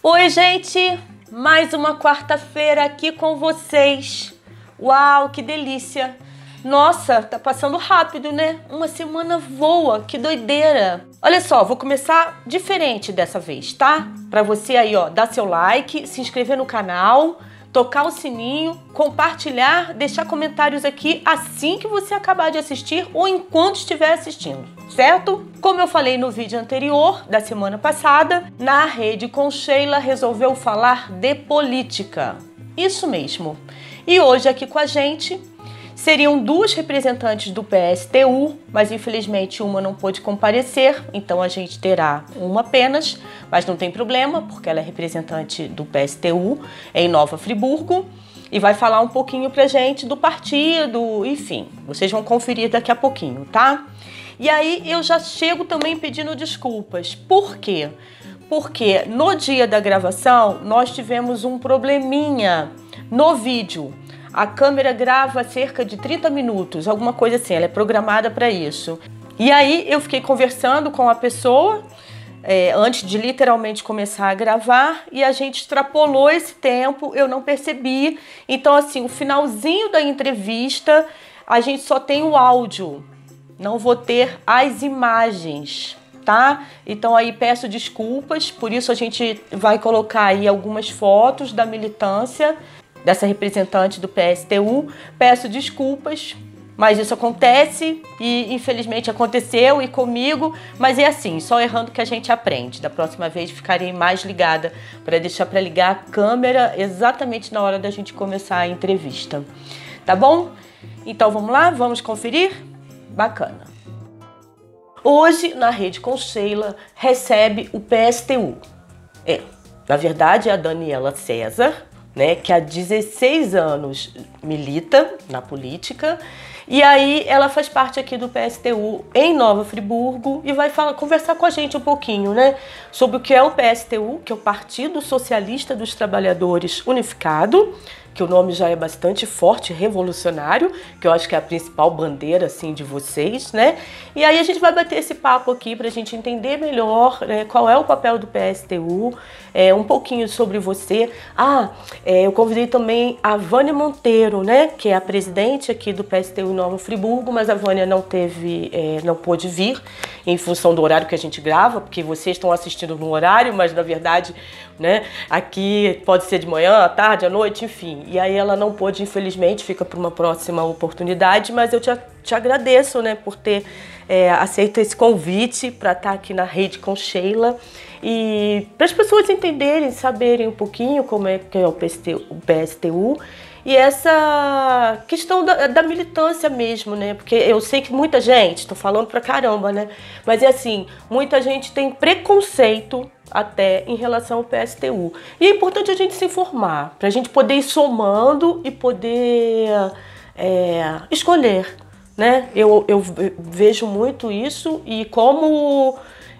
Oi, gente! Mais uma quarta-feira aqui com vocês. Uau, que delícia! Nossa, tá passando rápido, né? Uma semana voa, que doideira! Olha só, vou começar diferente dessa vez, tá? Pra você aí, ó, dar seu like, se inscrever no canal, tocar o sininho, compartilhar, deixar comentários aqui assim que você acabar de assistir ou enquanto estiver assistindo, certo? Como eu falei no vídeo anterior, da semana passada, na Rede com Sheila resolveu falar de política. Isso mesmo. E hoje aqui com a gente seriam duas representantes do PSTU, mas infelizmente uma não pôde comparecer, então a gente terá uma apenas, mas não tem problema, porque ela é representante do PSTU em Nova Friburgo e vai falar um pouquinho pra gente do partido, enfim, vocês vão conferir daqui a pouquinho, tá? E aí eu já chego também pedindo desculpas. Por quê? Porque no dia da gravação nós tivemos um probleminha no vídeo. A câmera grava cerca de 30 minutos, alguma coisa assim, ela é programada para isso. E aí eu fiquei conversando com a pessoa antes de literalmente começar a gravar e a gente extrapolou esse tempo, eu não percebi. Então assim, o finalzinho da entrevista a gente só tem o áudio, não vou ter as imagens, tá? Então aí peço desculpas, por isso a gente vai colocar aí algumas fotos da militância dessa representante do PSTU. Peço desculpas, mas isso acontece e infelizmente aconteceu e comigo, mas é assim, só errando que a gente aprende. Da próxima vez ficarei mais ligada para deixar para ligar a câmera exatamente na hora da gente começar a entrevista. Tá bom? Então vamos lá, vamos conferir? Bacana. Hoje, na Rede com Sheila, recebe o PSTU. Na verdade, é a Daniela César, né, que há 16 anos milita na política, e aí ela faz parte aqui do PSTU em Nova Friburgo e vai conversar com a gente um pouquinho, né, sobre o que é o PSTU, que é o Partido Socialista dos Trabalhadores Unificado, que o nome já é bastante forte, revolucionário, que eu acho que é a principal bandeira assim de vocês, né? E aí a gente vai bater esse papo aqui para a gente entender melhor, né, qual é o papel do PSTU, um pouquinho sobre você. Eu convidei também a Vânia Monteiro, né, que é a presidente aqui do PSTU em Nova Friburgo, mas a Vânia não pôde vir em função do horário que a gente grava, porque vocês estão assistindo no horário, mas na verdade, né, aqui pode ser de manhã, à tarde, à noite, enfim. E aí ela não pôde, infelizmente, fica para uma próxima oportunidade, mas eu te agradeço, né, por ter aceito esse convite para estar aqui na Rede com Sheila e para as pessoas entenderem, saberem um pouquinho como é que é o PSTU e essa questão da militância mesmo, né? Porque eu sei que muita gente, tô falando pra caramba, né? Mas é assim, muita gente tem preconceito até em relação ao PSTU. E é importante a gente se informar, pra gente poder ir somando e poder escolher, né? Eu vejo muito isso e como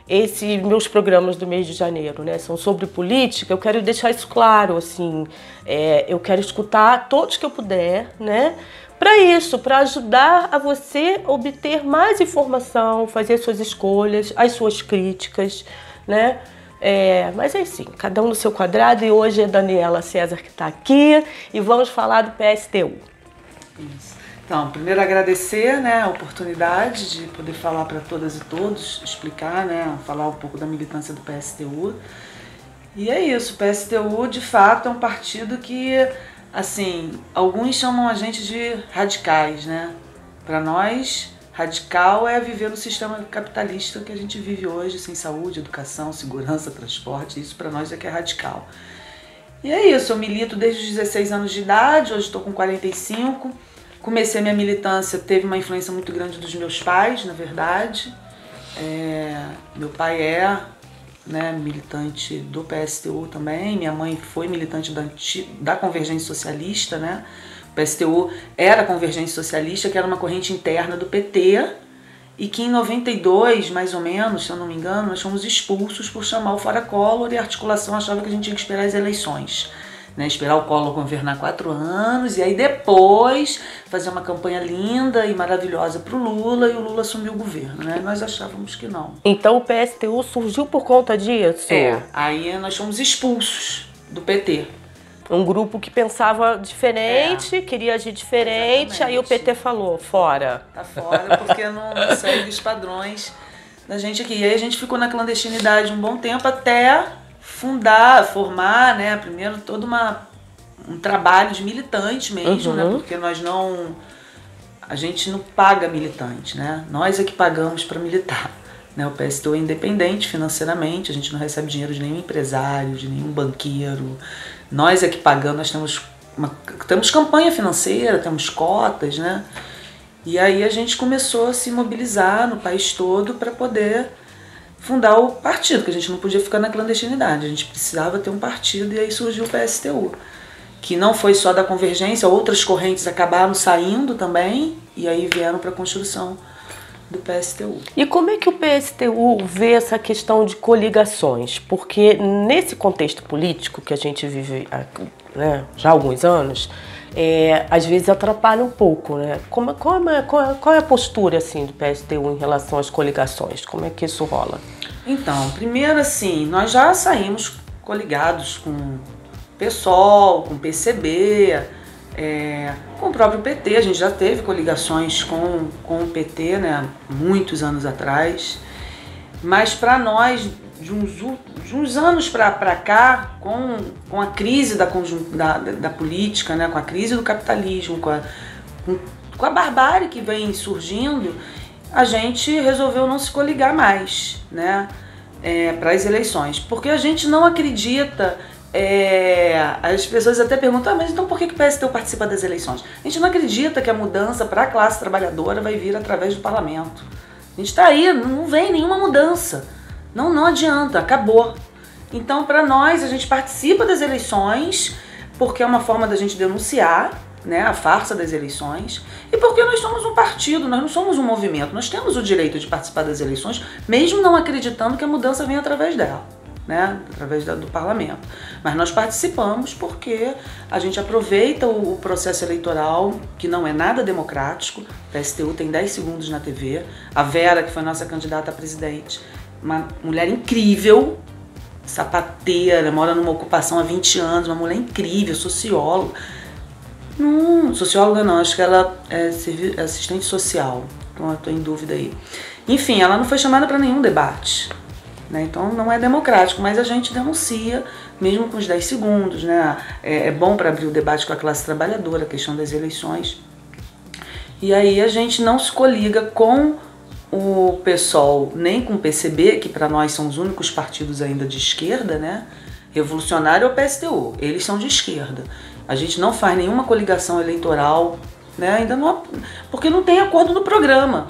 esses meus programas do mês de janeiro, né, são sobre política, eu quero deixar isso claro, assim, eu quero escutar todos que eu puder, né, para isso, para ajudar a você obter mais informação, fazer suas escolhas, as suas críticas, né, mas é assim, cada um no seu quadrado e hoje é a Daniela César que está aqui e vamos falar do PSTU. Isso. Então, primeiro agradecer, né, a oportunidade de poder falar para todas e todos, explicar, né, falar um pouco da militância do PSTU. E é isso, o PSTU de fato é um partido que, assim, alguns chamam a gente de radicais, né? Para nós, radical é viver no sistema capitalista que a gente vive hoje, sem saúde, educação, segurança, transporte, isso para nós é que é radical. E é isso, eu milito desde os 16 anos de idade, hoje estou com 45. Comecei minha militância, teve uma influência muito grande dos meus pais, na verdade. Meu pai né, militante do PSTU também, minha mãe foi militante da Convergência Socialista, né? O PSTU era a Convergência Socialista, que era uma corrente interna do PT, e que em 92, mais ou menos, se eu não me engano, nós fomos expulsos por chamar o Fora Collor e a articulação achava que a gente tinha que esperar as eleições. né? Esperar o Collor governar 4 anos e aí depois fazer uma campanha linda e maravilhosa pro Lula e o Lula assumir o governo, né? Nós achávamos que não. Então o PSTU surgiu por conta disso? Aí nós fomos expulsos do PT. Um grupo que pensava diferente, queria agir diferente, exatamente. Aí o PT falou, fora. Tá fora porque não segue os padrões da gente aqui. E aí a gente ficou na clandestinidade um bom tempo até formar, né, primeiro todo um trabalho de militante mesmo, né, porque a gente não paga militante, né, nós é que pagamos para militar, né, o PSTU é independente financeiramente, a gente não recebe dinheiro de nenhum empresário, de nenhum banqueiro, nós é que pagamos, nós temos campanha financeira, temos cotas, né, e aí a gente começou a se mobilizar no país todo para poder fundar o partido, que a gente não podia ficar na clandestinidade, a gente precisava ter um partido e aí surgiu o PSTU, que não foi só da Convergência, outras correntes acabaram saindo também e aí vieram para a construção do PSTU. E como é que o PSTU vê essa questão de coligações? Porque nesse contexto político que a gente vive, né, já há alguns anos, às vezes atrapalha um pouco, né? Qual é a postura assim, do PSTU em relação às coligações? Como é que isso rola? Então, primeiro assim, nós já saímos coligados com o PSOL, com o PCB, com o próprio PT, a gente já teve coligações com o PT, né, muitos anos atrás, mas para nós, de uns anos para cá, com a crise da política, né, com a crise do capitalismo, com a barbárie que vem surgindo, a gente resolveu não se coligar mais, né, para as eleições, porque a gente não acredita. As pessoas até perguntam, mas então por que o PSTU participa das eleições? A gente não acredita que a mudança para a classe trabalhadora vai vir através do parlamento. A gente está aí, não vem nenhuma mudança. Não adianta, acabou. Então, para nós, a gente participa das eleições porque é uma forma da gente denunciar, né, a farsa das eleições e porque nós somos um partido, nós não somos um movimento. Nós temos o direito de participar das eleições, mesmo não acreditando que a mudança vem através dela, né, através do parlamento. Mas nós participamos porque a gente aproveita o processo eleitoral, que não é nada democrático. O PSTU tem 10 segundos na TV. A Vera, que foi nossa candidata a presidente, uma mulher incrível, sapateira, mora numa ocupação há 20 anos, uma mulher incrível, socióloga. Socióloga não, acho que ela é assistente social, então eu estou em dúvida aí. Enfim, ela não foi chamada para nenhum debate, né? Então não é democrático, mas a gente denuncia, mesmo com os 10 segundos, né? É bom para abrir o debate com a classe trabalhadora, a questão das eleições. E aí a gente não se coliga com o PSOL, nem com o PCB, que para nós são os únicos partidos ainda de esquerda, né? Revolucionário é o PSTU, eles são de esquerda. A gente não faz nenhuma coligação eleitoral, né? Ainda não, porque não tem acordo no programa.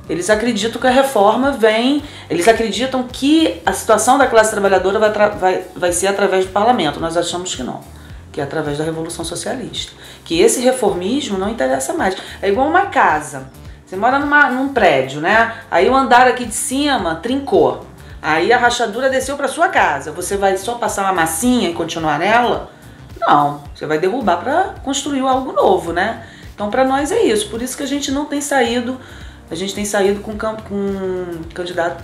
Eles acreditam que a reforma vem, eles acreditam que a situação da classe trabalhadora vai ser através do parlamento. Nós achamos que não, que é através da Revolução Socialista. Que esse reformismo não interessa mais. É igual uma casa. Você mora num prédio, né? Aí o andar aqui de cima trincou. Aí a rachadura desceu para sua casa. Você vai só passar uma massinha e continuar nela? Não, você vai derrubar para construir algo novo, né? Então para nós é isso. Por isso que a gente não tem saído. A gente tem saído com candidato,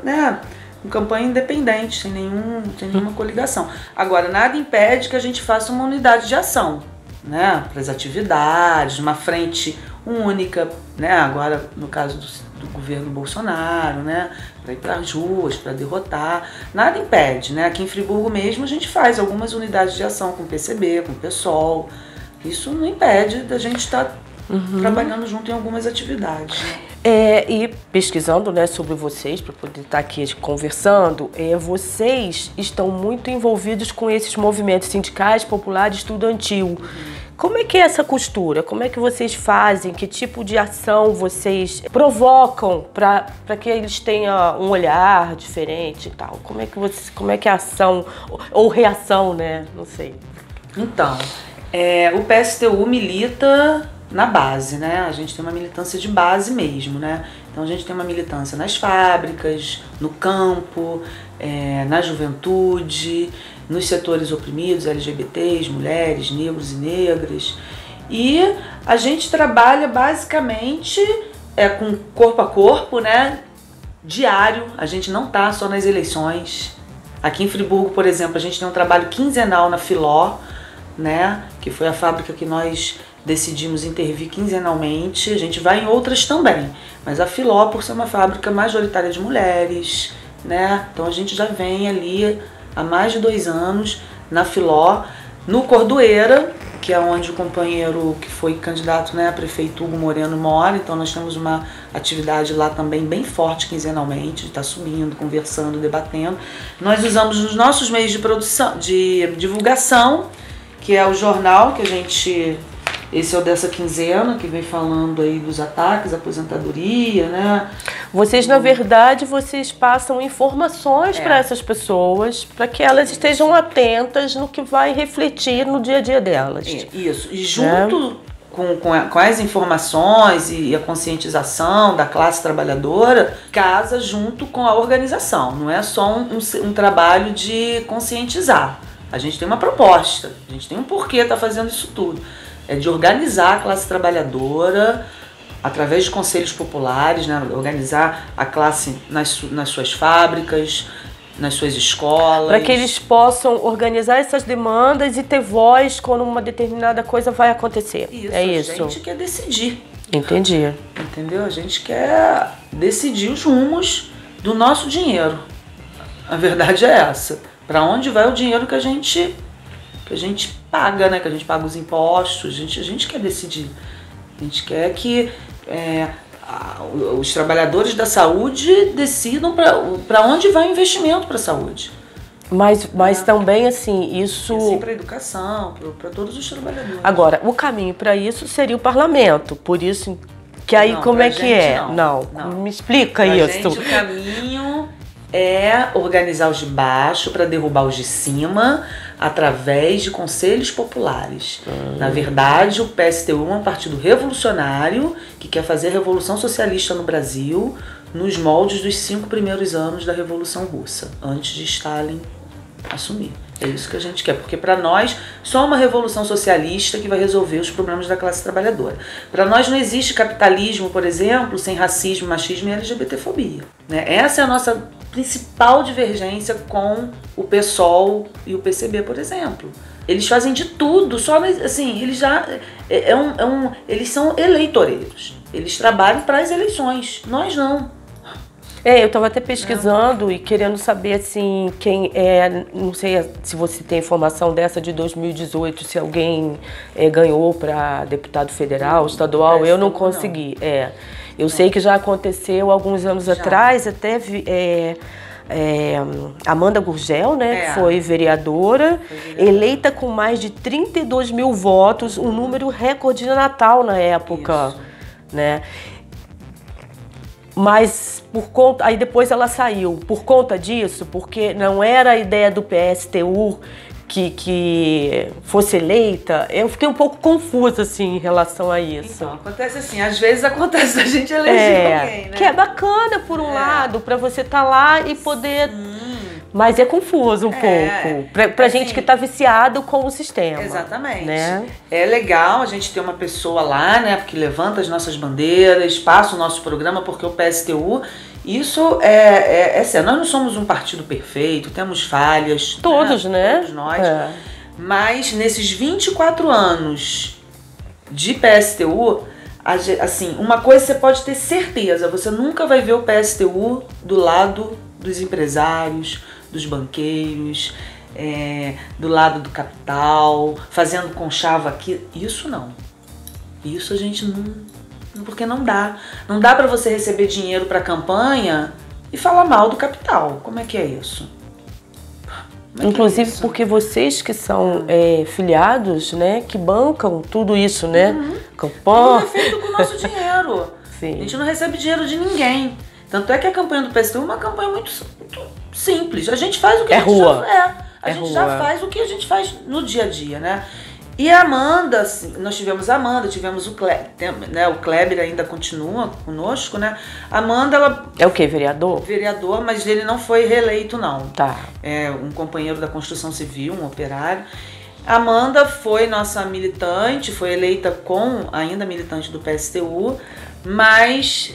né, com campanha independente, sem nenhuma coligação. Agora, nada impede que a gente faça uma unidade de ação, né, para as atividades, uma frente única, né, agora no caso do governo Bolsonaro, né, para ir para as ruas, para derrotar. Nada impede, né? Aqui em Friburgo mesmo a gente faz algumas unidades de ação com o PCB, com o PSOL. Isso não impede da gente estar trabalhando junto em algumas atividades. Né? E pesquisando, né, sobre vocês, para poder estar aqui conversando, vocês estão muito envolvidos com esses movimentos sindicais, populares, estudantil. Como é que é essa costura? Como é que vocês fazem? Que tipo de ação vocês provocam para que eles tenham um olhar diferente e tal? Como é que é a ação ou reação, né? Não sei. Então, o PSTU milita na base, né? A gente tem uma militância de base mesmo, né? Então a gente tem uma militância nas fábricas, no campo, na juventude, nos setores oprimidos, LGBTs, mulheres, negros e negras. E a gente trabalha basicamente com corpo a corpo, né? Diário. A gente não tá só nas eleições. Aqui em Friburgo, por exemplo, a gente tem um trabalho quinzenal na Filó, né? Que foi a fábrica que nós decidimos intervir quinzenalmente. A gente vai em outras também, mas a Filó, por ser uma fábrica majoritária de mulheres, né? Então a gente já vem ali há mais de 2 anos na Filó, no Cordoeira, que é onde o companheiro que foi candidato, né, a prefeito, Hugo Moreno, mora. Então nós temos uma atividade lá também bem forte quinzenalmente, de estar subindo, conversando, debatendo. Nós usamos os nossos meios de produção, de divulgação, que é o jornal que a gente... Esse é o dessa quinzena, que vem falando aí dos ataques, aposentadoria, né? Vocês, na verdade, vocês passam informações para essas pessoas, para que elas estejam atentas no que vai refletir no dia a dia delas. Isso. E junto com as informações e a conscientização da classe trabalhadora, casa junto com a organização. Não é só um trabalho de conscientizar. A gente tem uma proposta, a gente tem um porquê tá fazendo isso tudo. É de organizar a classe trabalhadora através de conselhos populares, né? Organizar a classe nas suas fábricas, nas suas escolas. Para que eles possam organizar essas demandas e ter voz quando uma determinada coisa vai acontecer. Isso, é isso. A gente quer decidir. Entendi. Entendeu? A gente quer decidir os rumos do nosso dinheiro. A verdade é essa. Para onde vai o dinheiro que a gente paga, né? Que a gente paga os impostos, a gente quer decidir. A gente quer que os trabalhadores da saúde decidam para onde vai o investimento para a saúde. Mas também, assim, isso... Assim, para a educação, para todos os trabalhadores. Agora, o caminho para isso seria o parlamento, por isso que aí não, como é que é? Não. Me explica pra isso. Gente, o caminho é organizar os de baixo para derrubar os de cima através de conselhos populares. Na verdade, o PSTU é um partido revolucionário que quer fazer a Revolução Socialista no Brasil nos moldes dos 5 primeiros anos da Revolução Russa, antes de Stalin assumir. É isso que a gente quer, porque para nós só uma revolução socialista que vai resolver os problemas da classe trabalhadora. Para nós não existe capitalismo, por exemplo, sem racismo, machismo e LGBTfobia. Né? Essa é a nossa principal divergência com o PSOL e o PCB, por exemplo. Eles fazem de tudo, só assim, eles já eles são eleitoreiros. Eles trabalham para as eleições, nós não. Eu estava até pesquisando e querendo saber, assim, quem é... Não sei se você tem informação dessa de 2018, se alguém ganhou para deputado federal, estadual. Eu não consegui. Eu sei que já aconteceu alguns anos atrás, até Amanda Gurgel, né, que foi vereadora, eleita com mais de 32 mil votos, um número recorde de Natal na época. Né? Mas aí depois ela saiu. Por conta disso, porque não era a ideia do PSTU que fosse eleita, eu fiquei um pouco confusa assim, em relação a isso. Então, acontece assim, às vezes acontece a gente eleger alguém, né? Que é bacana por um lado, para você estar lá e poder... Mas é confuso um pouco, pra assim, gente que tá viciado com o sistema. Exatamente. Né? É legal a gente ter uma pessoa lá, né, que levanta as nossas bandeiras, passa o nosso programa, porque o PSTU, isso é sério. Nós não somos um partido perfeito, temos falhas. Todos, né? Todos nós. Mas nesses 24 anos de PSTU, assim, uma coisa você pode ter certeza, você nunca vai ver o PSTU do lado dos empresários, dos banqueiros, do lado do capital, fazendo conchava aqui. Isso não. Isso a gente não... Porque não dá. Não dá para você receber dinheiro para campanha e falar mal do capital. Como é que é isso? Inclusive porque vocês que são filiados, né, que bancam tudo isso, né? Campanha. Tudo é feito com o nosso dinheiro. Sim. A gente não recebe dinheiro de ninguém. Tanto é que a campanha do PSTU é uma campanha muito simples. A gente faz o que a gente já faz o que a gente faz no dia a dia, né? E a Amanda, nós tivemos a Amanda, tivemos o Kleber, né? O Kleber ainda continua conosco, né? A Amanda, ela... É o quê, vereador? Vereador, mas ele não foi reeleito, não. Tá. É um companheiro da construção civil, um operário. A Amanda foi nossa militante, foi eleita ainda militante do PSTU, mas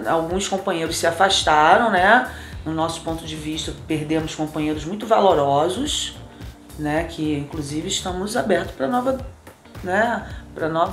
alguns companheiros se afastaram, né? No nosso ponto de vista, perdemos companheiros muito valorosos, né, que inclusive estamos abertos para novos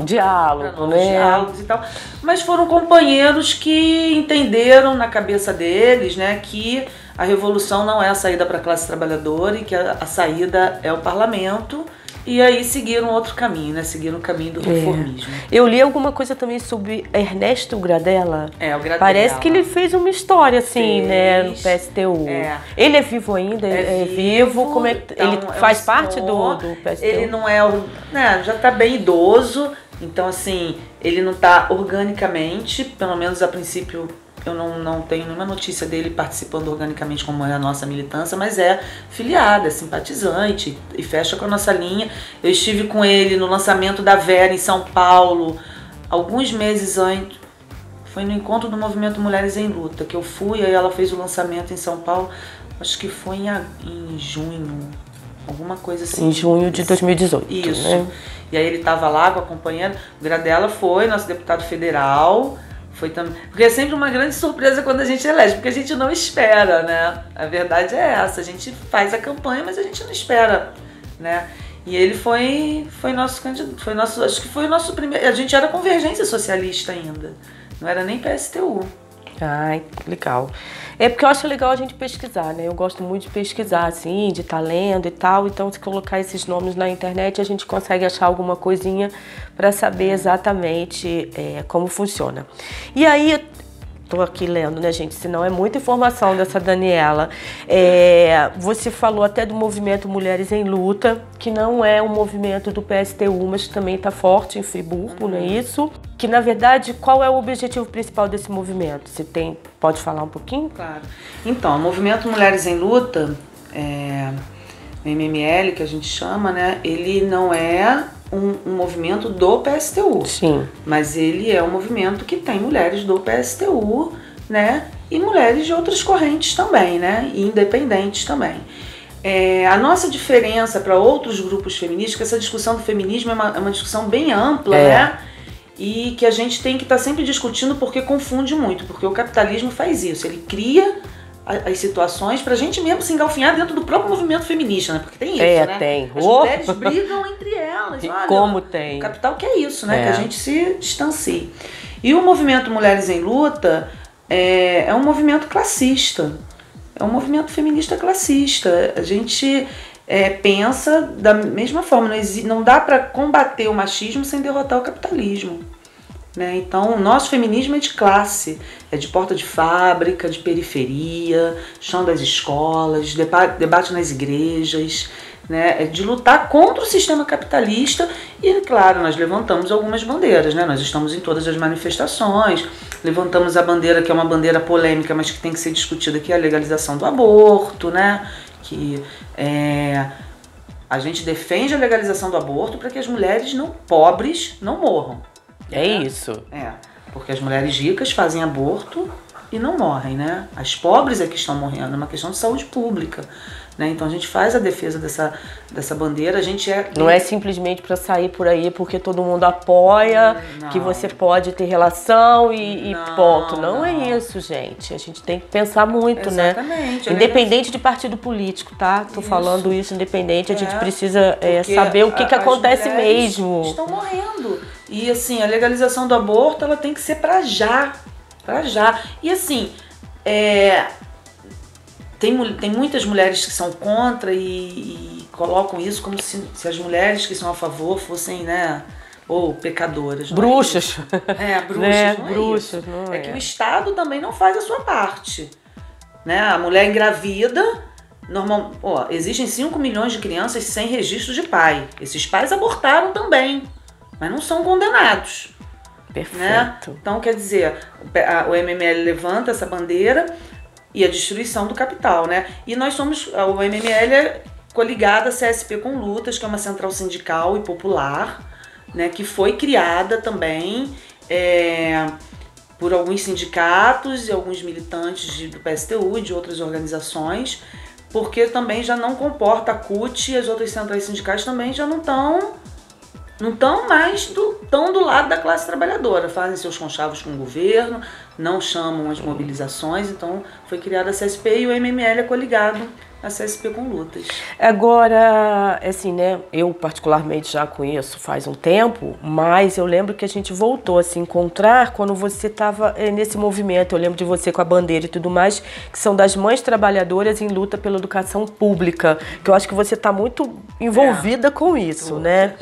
diálogos e tal. Mas foram companheiros que entenderam na cabeça deles, né, que a revolução não é a saída para a classe trabalhadora e que a saída é o parlamento. E aí seguiram outro caminho, né? Seguiram o caminho do reformismo. Eu li alguma coisa também sobre Ernesto Gradella. O Gradella. Parece que ele fez uma história assim, né, no PSTU. Ele é vivo ainda? É vivo? Como é que então, ele faz parte do PSTU? Ele não é, né, já está bem idoso, então assim, ele não está organicamente, pelo menos a princípio. Eu não tenho nenhuma notícia dele participando organicamente como é a nossa militância, mas é filiado, é simpatizante e fecha com a nossa linha. Eu estive com ele no lançamento da Vera em São Paulo, alguns meses antes. Foi no encontro do Movimento Mulheres em Luta que eu fui, aí ela fez o lançamento em São Paulo, acho que foi em junho, alguma coisa assim. Em junho de 2018. Isso. Né? E aí ele estava lá com a companheira, o Gradella foi nosso deputado federal. Foi também, porque é sempre uma grande surpresa quando a gente elege, porque a gente não espera, né? A verdade é essa, a gente faz a campanha, mas a gente não espera, né? E ele foi nosso candidato, acho que foi o nosso primeiro, a gente era Convergência Socialista ainda, não era nem PSTU. Ai, legal. É porque eu acho legal a gente pesquisar, né? Eu gosto muito de pesquisar, assim, de estar lendo e tal. Então, se colocar esses nomes na internet, a gente consegue achar alguma coisinha para saber exatamente como funciona. E aí, tô aqui lendo, né, gente? Senão é muita informação dessa Daniela. Você falou até do movimento Mulheres em Luta, que não é um movimento do PSTU, mas também está forte em Friburgo, não é isso? Que, na verdade, qual é o objetivo principal desse movimento? Você pode falar um pouquinho? Claro. Então, o movimento Mulheres em Luta, o MML, que a gente chama, né? Ele não é um movimento do PSTU. Sim. Mas ele é um movimento que tem mulheres do PSTU, né? E mulheres de outras correntes também, né? E independentes também. A nossa diferença para outros grupos feministas, que essa discussão do feminismo é uma discussão bem ampla, né? E que a gente tem que estar sempre discutindo porque confunde muito, porque o capitalismo faz isso, ele cria as situações pra gente mesmo se engalfinhar dentro do próprio movimento feminista, né? Porque tem isso, né? Tem. As mulheres brigam entre elas. Olha, como tem. O capital que é isso, né? Que a gente se distancie. E o movimento Mulheres em Luta é um movimento classista, é um movimento feminista classista. A gente pensa da mesma forma, não dá para combater o machismo sem derrotar o capitalismo. Né? Então, o nosso feminismo é de classe, é de porta de fábrica, de periferia, chão das escolas, debate nas igrejas, né? É de lutar contra o sistema capitalista e, claro, nós levantamos algumas bandeiras, né? Nós estamos em todas as manifestações, levantamos a bandeira que é uma bandeira polêmica, mas que tem que ser discutida, que é a legalização do aborto, né? Que a gente defende a legalização do aborto para que as mulheres pobres não morram. É isso. Porque as mulheres ricas fazem aborto e não morrem, né? As pobres é que estão morrendo, é uma questão de saúde pública, né? Então a gente faz a defesa dessa bandeira, a gente Não é simplesmente para sair por aí porque todo mundo apoia, que você pode ter relação e ponto. Não é isso, gente. A gente tem que pensar muito, exatamente, né? Independente de partido político, tá? Tô falando isso independente, a gente precisa saber o que acontece mesmo. Estão morrendo. E assim, a legalização do aborto, ela tem que ser pra já. E assim, tem muitas mulheres que são contra e colocam isso como se as mulheres que são a favor fossem, né, ou pecadoras. Bruxas. Bruxas, né? não Bruxas, é isso. não é que o Estado também não faz a sua parte. Né? A mulher engravida, existem 5 milhões de crianças sem registro de pai. Esses pais abortaram também, mas não são condenados. Perfeito. Né? Então, quer dizer, o MML levanta essa bandeira e a destruição do capital, né? E nós somos, o MML coligada à CSP com Lutas, que é uma central sindical e popular, né, que foi criada também por alguns sindicatos e alguns militantes do PSTU e de outras organizações, porque também já não comporta a CUT, e as outras centrais sindicais também já não estão mais tão do lado da classe trabalhadora, fazem seus conchavos com o governo, não chamam as mobilizações, então foi criada a CSP e o MML é coligado à CSP com Lutas. Agora, assim, né, eu particularmente já conheço faz um tempo, mas eu lembro que a gente voltou a se encontrar quando você estava nesse movimento, eu lembro de você com a bandeira e tudo mais, que são das mães trabalhadoras em luta pela educação pública, que eu acho que você está muito envolvida com isso, né?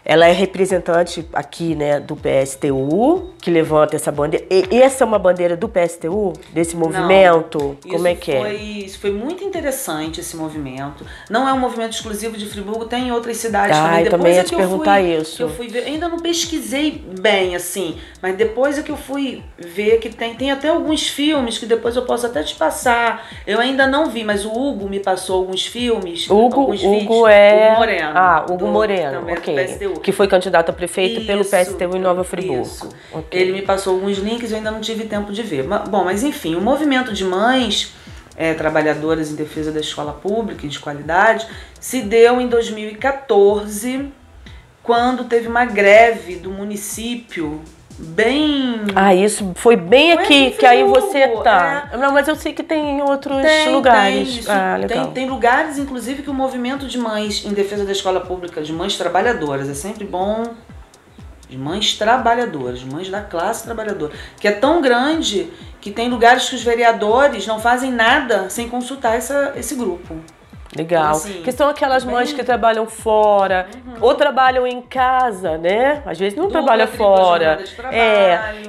Ela é representante aqui, né, do PSTU, que levanta essa bandeira. E essa é uma bandeira do PSTU, desse movimento? Não, como é que é? Isso foi muito interessante, esse movimento. Não é um movimento exclusivo de Friburgo, tem em outras cidades também. Eu também ia te perguntar isso. Eu fui ver, ainda não pesquisei bem, assim, mas depois é que eu fui ver que tem até alguns filmes que depois eu posso até te passar. Eu ainda não vi, mas o Hugo me passou alguns filmes, alguns vídeos. Hugo é... Hugo Moreno. Hugo Moreno, ok. Que foi candidato a prefeito pelo PSTU em Nova Friburgo. Isso. Okay. Ele me passou alguns links, eu ainda não tive tempo de ver. Mas enfim, o movimento de mães trabalhadoras em defesa da escola pública e de qualidade se deu em 2014, quando teve uma greve do município bem... isso foi bem aqui, que aí você tá. Não, mas eu sei que tem em outros lugares. Legal. Tem lugares, inclusive, que o movimento de mães em defesa da escola pública, de mães trabalhadoras, é sempre bom, de mães trabalhadoras, mães da classe trabalhadora, que é tão grande que tem lugares que os vereadores não fazem nada sem consultar esse grupo. Legal. Assim, que são aquelas mães que trabalham fora, ou trabalham em casa, né? Às vezes não trabalham fora.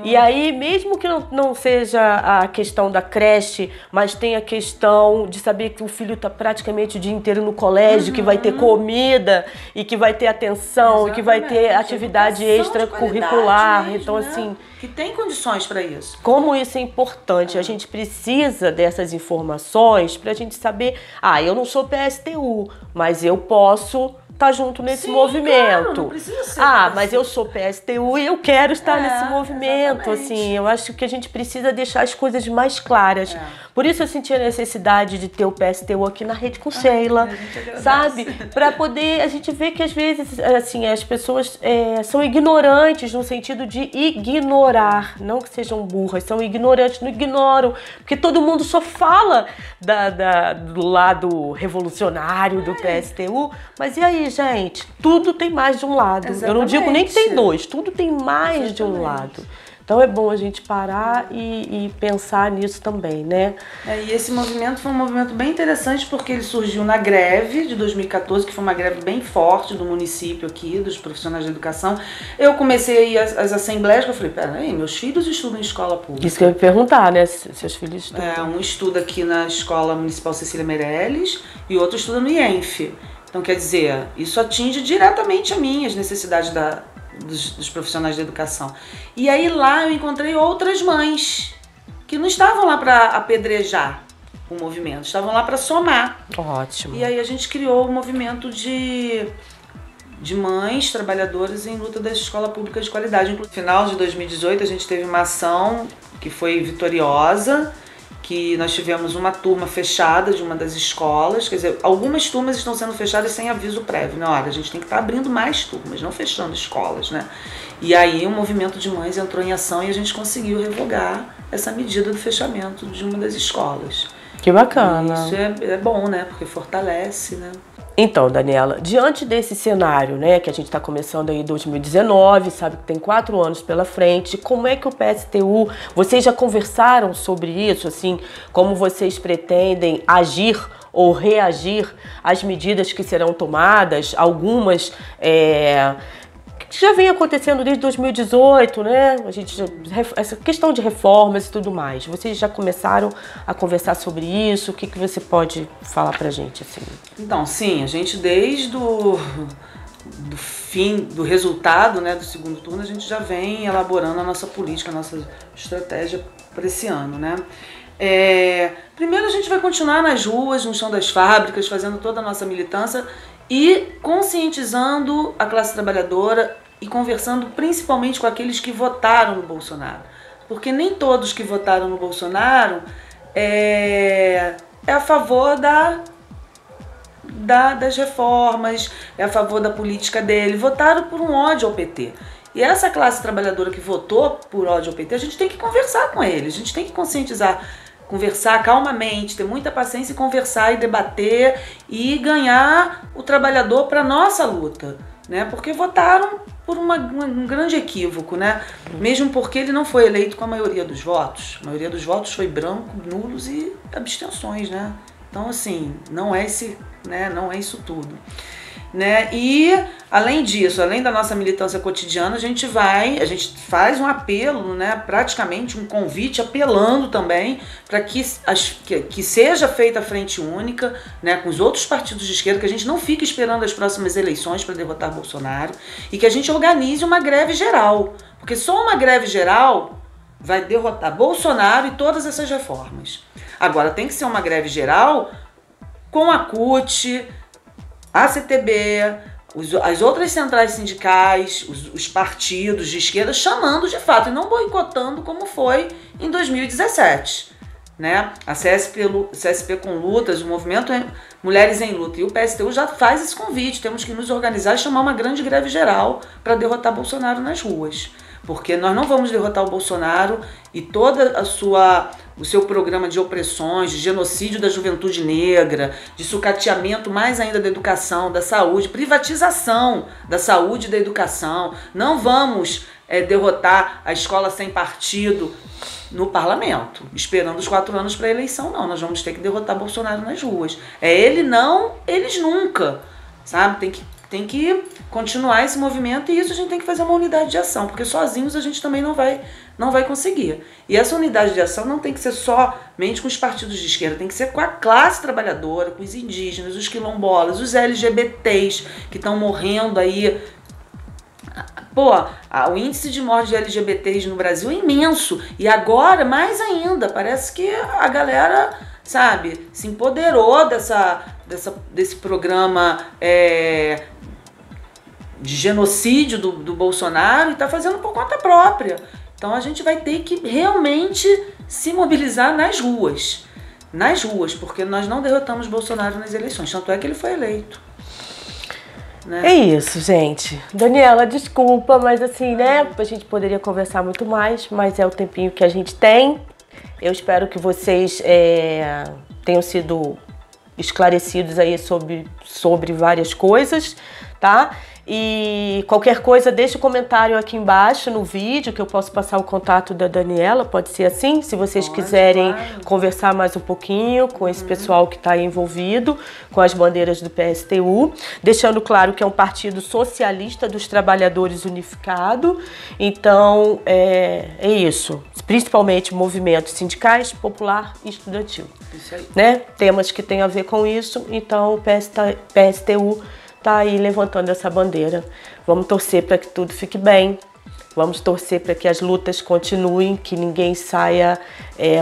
E aí, mesmo que não seja a questão da creche, mas tem a questão de saber que o filho está praticamente o dia inteiro no colégio, que vai ter comida, e que vai ter atenção, e que vai ter atividade extracurricular. Então, assim... que tem condições para isso. Como isso é importante, a gente precisa dessas informações para a gente saber, eu não sou PSTU, mas eu posso estar junto nesse movimento. Claro, não precisa ser mas eu sou PSTU e eu quero estar nesse movimento. Exatamente. Assim, eu acho que a gente precisa deixar as coisas mais claras. Por isso eu senti a necessidade de ter o PSTU aqui na Rede com Sheila, sabe? Para poder a gente ver que às vezes assim, as pessoas são ignorantes no sentido de ignorar, não que sejam burras, são ignorantes, não ignoram, porque todo mundo só fala do lado revolucionário do PSTU, mas e aí, gente? Tudo tem mais de um lado. Exatamente. Eu não digo nem que tem dois, tudo tem mais de um lado. Então é bom a gente parar e pensar nisso também, né? E esse movimento foi um movimento bem interessante porque ele surgiu na greve de 2014, que foi uma greve bem forte do município aqui, dos profissionais de educação. Eu comecei a ir às assembleias, que eu falei, peraí, meus filhos estudam em escola pública. Isso que eu ia perguntar, né? Seus filhos estudam. Um estuda aqui na Escola Municipal Cecília Meirelles e outro estuda no IENF. Então, quer dizer, isso atinge diretamente a mim, as necessidades dos profissionais de educação. E aí lá eu encontrei outras mães que não estavam lá para apedrejar o movimento, estavam lá para somar. Ótimo. E aí a gente criou o movimento de mães trabalhadoras em luta da escola pública de qualidade. No final de 2018 a gente teve uma ação que foi vitoriosa, que nós tivemos uma turma fechada de uma das escolas, quer dizer, algumas turmas estão sendo fechadas sem aviso prévio, né? Olha, a gente tem que estar abrindo mais turmas, não fechando escolas, né? E aí o movimento de mães entrou em ação e a gente conseguiu revogar essa medida do fechamento de uma das escolas. Que bacana. E isso é bom, né? Porque fortalece, né? Então, Daniela, diante desse cenário, né, que a gente está começando aí em 2019, sabe que tem 4 anos pela frente, como é que o PSTU, vocês já conversaram sobre isso, assim, como vocês pretendem agir ou reagir às medidas que serão tomadas, algumas que já vem acontecendo desde 2018, né? Essa questão de reformas e tudo mais. Vocês já começaram a conversar sobre isso? O que você pode falar pra gente, assim? Então, sim, a gente desde do fim, do resultado, né, do segundo turno, a gente já vem elaborando a nossa política, a nossa estratégia para esse ano, né? Primeiro a gente vai continuar nas ruas, no chão das fábricas, fazendo toda a nossa militância e conscientizando a classe trabalhadora e conversando principalmente com aqueles que votaram no Bolsonaro. Porque nem todos que votaram no Bolsonaro é a favor das reformas, é a favor da política dele, votaram por um ódio ao PT. E essa classe trabalhadora que votou por ódio ao PT, a gente tem que conversar com eles, a gente tem que conscientizar, conversar calmamente, ter muita paciência e conversar e debater e ganhar o trabalhador para a nossa luta, né? Porque votaram por um grande equívoco, né? Mesmo porque ele não foi eleito com a maioria dos votos. A maioria dos votos foi branco, nulos e abstenções, né? Então, assim, não é isso tudo. Né? E, além disso, além da nossa militância cotidiana, a gente faz um apelo, né? Praticamente um convite, apelando também para que seja feita a frente única, né? Com os outros partidos de esquerda, que a gente não fique esperando as próximas eleições para derrotar Bolsonaro e que a gente organize uma greve geral, porque só uma greve geral vai derrotar Bolsonaro e todas essas reformas. Agora, tem que ser uma greve geral com a CUT, a CTB, as outras centrais sindicais, os partidos de esquerda chamando de fato e não boicotando como foi em 2017. Né? A CSP com Lutas, o Movimento Mulheres em Luta e o PSTU já faz esse convite. Temos que nos organizar e chamar uma grande greve geral para derrotar Bolsonaro nas ruas. Porque nós não vamos derrotar o Bolsonaro e toda o seu programa de opressões, de genocídio da juventude negra, de sucateamento mais ainda da educação, da saúde, privatização da saúde e da educação. Não vamos derrotar a escola sem partido no parlamento, esperando os 4 anos para a eleição, não. Nós vamos ter que derrotar Bolsonaro nas ruas. Ele não, eles nunca, sabe? Tem que continuar esse movimento e isso a gente tem que fazer uma unidade de ação, porque sozinhos a gente também não vai conseguir. E essa unidade de ação não tem que ser somente com os partidos de esquerda, tem que ser com a classe trabalhadora, com os indígenas, os quilombolas, os LGBTs que estão morrendo aí. Pô, o índice de morte de LGBTs no Brasil é imenso. E agora, mais ainda, parece que a galera, sabe, se empoderou desse programa de genocídio do Bolsonaro e está fazendo por conta própria. Então a gente vai ter que realmente se mobilizar nas ruas, porque nós não derrotamos Bolsonaro nas eleições, tanto é que ele foi eleito. Né? É isso, gente. Daniela, desculpa, mas assim, né, a gente poderia conversar muito mais, mas é o tempinho que a gente tem. Eu espero que vocês tenham sido esclarecidos aí sobre várias coisas, tá? E qualquer coisa, deixa o comentário aqui embaixo no vídeo, que eu posso passar o contato da Daniela, pode ser assim? Se vocês quiserem conversar mais um pouquinho com esse pessoal que está envolvido com as bandeiras do PSTU, deixando claro que é um partido socialista dos trabalhadores unificado, então é isso, principalmente movimentos sindicais, popular e estudantil. Isso aí. Né? Temas que têm a ver com isso, então o PSTU tá aí levantando essa bandeira. Vamos torcer para que tudo fique bem. Vamos torcer para que as lutas continuem, que ninguém saia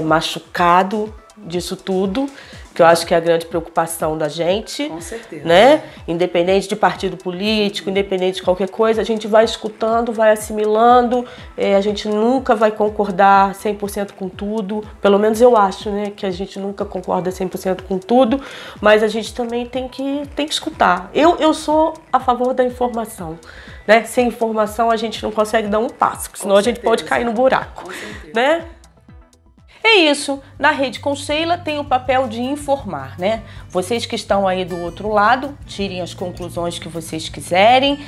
machucado disso tudo, que eu acho que é a grande preocupação da gente. Com certeza. Né? Independente de partido político, independente de qualquer coisa, a gente vai escutando, vai assimilando, a gente nunca vai concordar 100% com tudo, pelo menos eu acho, né, que a gente nunca concorda 100% com tudo, mas a gente também tem que escutar. Eu sou a favor da informação, né? Sem informação a gente não consegue dar um passo, senão a gente pode cair no buraco. Com certeza. Né? É isso, na Rede com Sheila tem o papel de informar, né? Vocês que estão aí do outro lado, tirem as conclusões que vocês quiserem,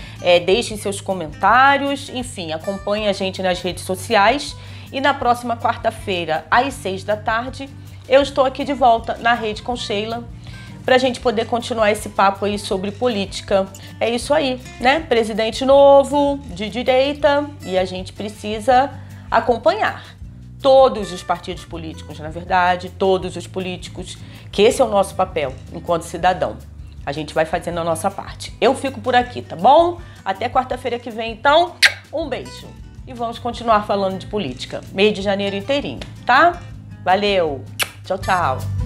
deixem seus comentários, enfim, acompanhem a gente nas redes sociais. E na próxima quarta-feira, às 6 da tarde, eu estou aqui de volta na Rede com Sheila, para a gente poder continuar esse papo aí sobre política. É isso aí, né? Presidente novo, de direita, e a gente precisa acompanhar. Todos os partidos políticos, na verdade, todos os políticos, que esse é o nosso papel enquanto cidadão. A gente vai fazendo a nossa parte. Eu fico por aqui, tá bom? Até quarta-feira que vem, então, um beijo. E vamos continuar falando de política. Mês de janeiro inteirinho, tá? Valeu! Tchau, tchau.